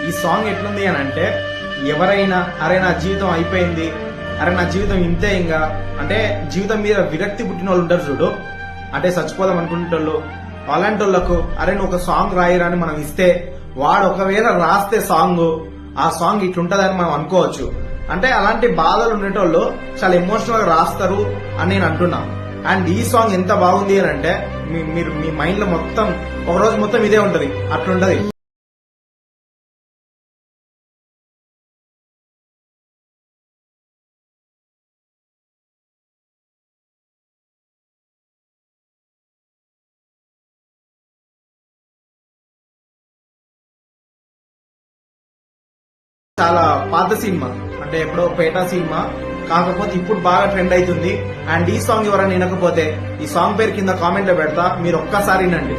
ఈ సాంగ్ ఎట్లుంది అని అంటే, ఎవరైనా అరే నా జీవితం అయిపోయింది, అరే నా జీవితం ఇంతే ఇంకా అంటే జీవితం మీద విరక్తి పుట్టిన వాళ్ళు ఉంటారు చూడు, అంటే చచ్చిపోదాం అనుకునేటోళ్ళు, అలాంటి వాళ్ళకు అరే నువ్వు ఒక సాంగ్ రాయిరా అని మనం ఇస్తే, వాడు ఒకవేళ రాస్తే సాంగ్, ఆ సాంగ్ ఇట్లుంటదని మనం అనుకోవచ్చు. అంటే అలాంటి బాధలు ఉండేటోళ్ళు చాలా ఎమోషనల్ గా రాస్తారు అని నేను అంటున్నా. అండ్ ఈ సాంగ్ ఎంత బాగుంది అని అంటే మీరు మీ మైండ్ లో మొత్తం ఒక రోజు మొత్తం ఇదే ఉంటది, అట్లుంటది. చాలా పాత సినిమా, అంటే ఎప్పుడో పేటా సినిమా, కాకపోతే ఇప్పుడు బాగా ట్రెండ్ అవుతుంది. అండ్ ఈ సాంగ్ ఎవరైనా వినకపోతే ఈ సాంగ్ పేరు కింద కామెంట్ లో పెడతా, మీరు ఒక్కసారి వినండి.